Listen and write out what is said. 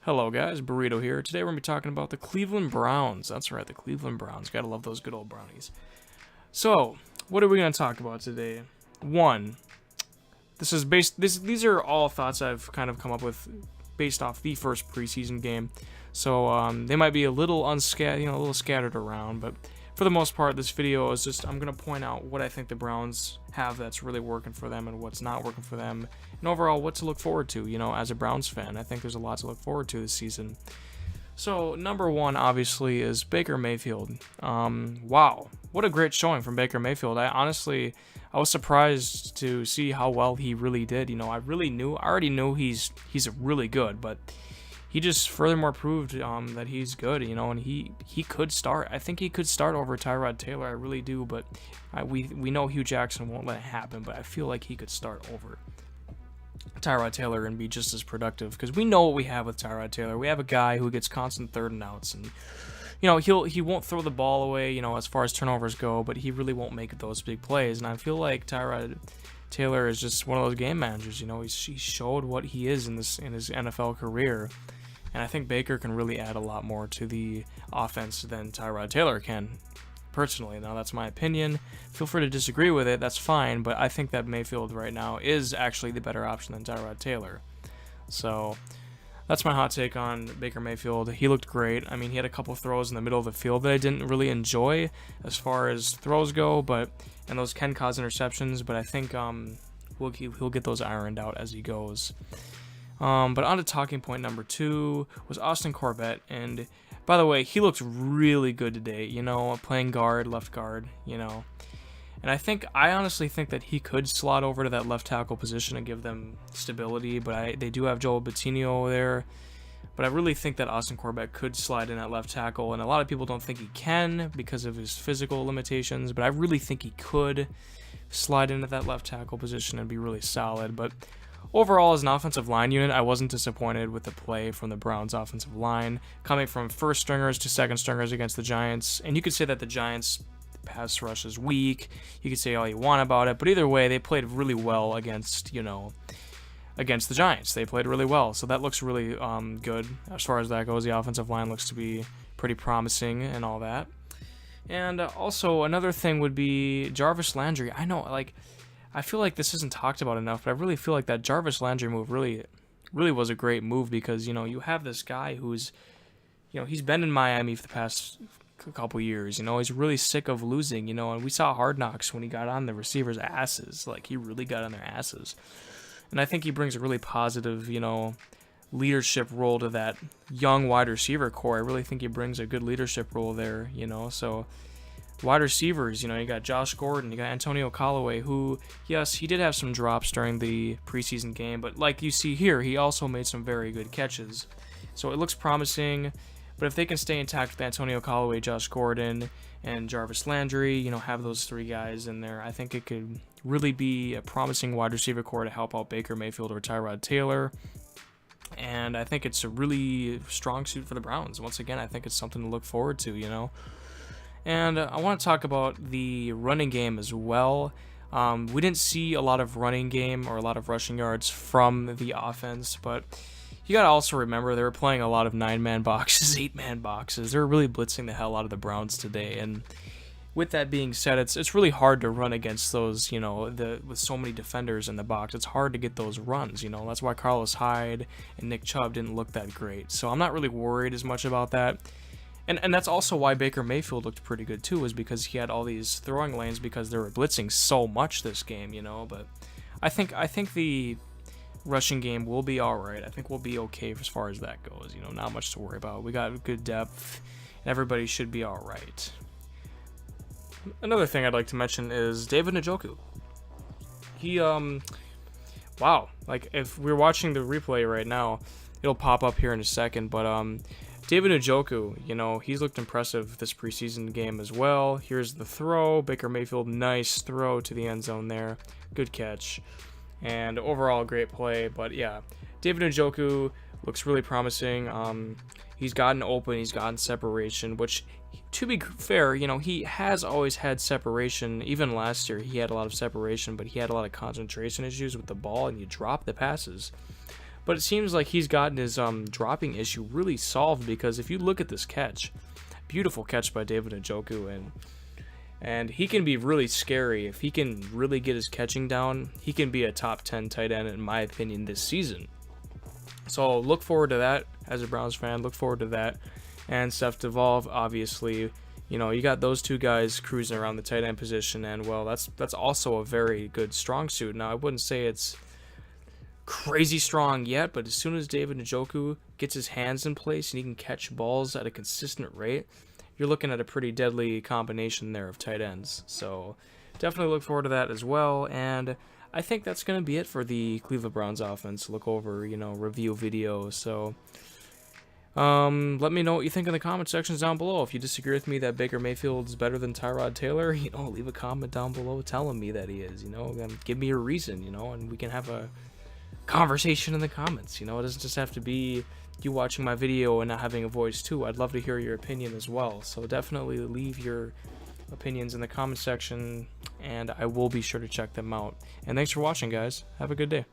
Hello guys, Burrito here. Today we're going to be talking about the Cleveland Browns. That's right, the Cleveland Browns. Gotta love those good old Brownies. So, what are we going to talk about today? One, these are all thoughts I've kind of come up with based off the first preseason game. So, they might be a little a little scattered around, but for the most part, this video is just, I'm going to point out what I think the Browns have that's really working for them and what's not working for them, and overall what to look forward to, as a Browns fan. I think there's a lot to look forward to this season. So, number one, obviously, is Baker Mayfield. Wow, what a great showing from Baker Mayfield. I was surprised to see how well he really did. I already knew he's really good, but he just furthermore proved that he's good, and he could start. I think he could start over Tyrod Taylor. I really do, but we know Hugh Jackson won't let it happen, but I feel like he could start over Tyrod Taylor and be just as productive, because we know what we have with Tyrod Taylor. We have a guy who gets constant third and outs, and he won't throw the ball away, as far as turnovers go, but he really won't make those big plays. And I feel like Tyrod Taylor is just one of those game managers. He showed what he is in his NFL career. And I think Baker can really add a lot more to the offense than Tyrod Taylor can, personally. Now, that's my opinion. Feel free to disagree with it. That's fine. But I think that Mayfield right now is actually the better option than Tyrod Taylor. So that's my hot take on Baker Mayfield. He looked great. I mean, he had a couple throws in the middle of the field that I didn't really enjoy as far as throws go, and those can cause interceptions. But I think he'll get those ironed out as he goes. But on to talking point number two was Austin Corbett, and by the way, he looked really good today, playing guard, left guard, and I honestly think that he could slot over to that left tackle position and give them stability, but they do have Joel Bitonio there, but I really think that Austin Corbett could slide in at left tackle, and a lot of people don't think he can because of his physical limitations, but I really think he could slide into that left tackle position and be really solid. But overall, as an offensive line unit, I wasn't disappointed with the play from the Browns' offensive line, coming from first stringers to second stringers against the Giants. And you could say that the Giants' pass rush is weak. You could say all you want about it, but either way, they played really well against the Giants. They played really well, so that looks really good as far as that goes. The offensive line looks to be pretty promising and all that. And also, another thing would be Jarvis Landry. I feel like this isn't talked about enough, but I really feel like that Jarvis Landry move really was a great move, because, you have this guy who's, he's been in Miami for the past couple years, he's really sick of losing, and we saw Hard Knocks when he got on the receivers' asses. Like, he really got on their asses. And I think he brings a really positive, leadership role to that young wide receiver core. I really think he brings a good leadership role there, so wide receivers, you got Josh Gordon, you got Antonio Callaway, who, yes, he did have some drops during the preseason game, but like you see here, he also made some very good catches. So it looks promising, but if they can stay intact with Antonio Callaway, Josh Gordon, and Jarvis Landry, have those three guys in there, I think it could really be a promising wide receiver core to help out Baker Mayfield or Tyrod Taylor. And I think it's a really strong suit for the Browns. Once again, I think it's something to look forward to, And I want to talk about the running game as well. We didn't see a lot of running game or a lot of rushing yards from the offense, but you got to also remember they were playing a lot of 9-man boxes, 8-man boxes. They were really blitzing the hell out of the Browns today. And with that being said, it's really hard to run against those, with so many defenders in the box. It's hard to get those runs, That's why Carlos Hyde and Nick Chubb didn't look that great. So I'm not really worried as much about that. And that's also why Baker Mayfield looked pretty good too, is because he had all these throwing lanes because they were blitzing so much this game, But I think the rushing game will be all right. I think we'll be okay as far as that goes. Not much to worry about. We got good depth, and everybody should be all right. Another thing I'd like to mention is David Njoku. He wow, like if we're watching the replay right now, it'll pop up here in a second, but David Njoku, he's looked impressive this preseason game as well. Here's the throw. Baker Mayfield, nice throw to the end zone there. Good catch. And overall, great play. But yeah, David Njoku looks really promising. He's gotten open. He's gotten separation, which, to be fair, he has always had separation. Even last year, he had a lot of separation, but he had a lot of concentration issues with the ball, and you drop the passes. But it seems like he's gotten his dropping issue really solved, because if you look at this catch, beautiful catch by David Njoku, and he can be really scary. If he can really get his catching down, he can be a top 10 tight end, in my opinion, this season. So look forward to that as a Browns fan. Look forward to that. And Steph Devolve, obviously, you know, you got those two guys cruising around the tight end position, and well, that's also a very good strong suit. Now, I wouldn't say it's crazy strong yet, but as soon as David Njoku gets his hands in place and he can catch balls at a consistent rate, you're looking at a pretty deadly combination there of tight ends. So definitely look forward to that as well. And I think that's going to be it for the Cleveland Browns offense. Look over, you know, review video. So let me know what you think in the comment sections down below. If you disagree with me that Baker Mayfield's better than Tyrod Taylor, you know, leave a comment down below telling me that he is, you know, and give me a reason, you know, and we can have a conversation in the comments. You know, it doesn't just have to be you watching my video and not having a voice too. I'd love to hear your opinion as well. So definitely leave your opinions in the comment section, and I will be sure to check them out. And thanks for watching, guys. Have a good day.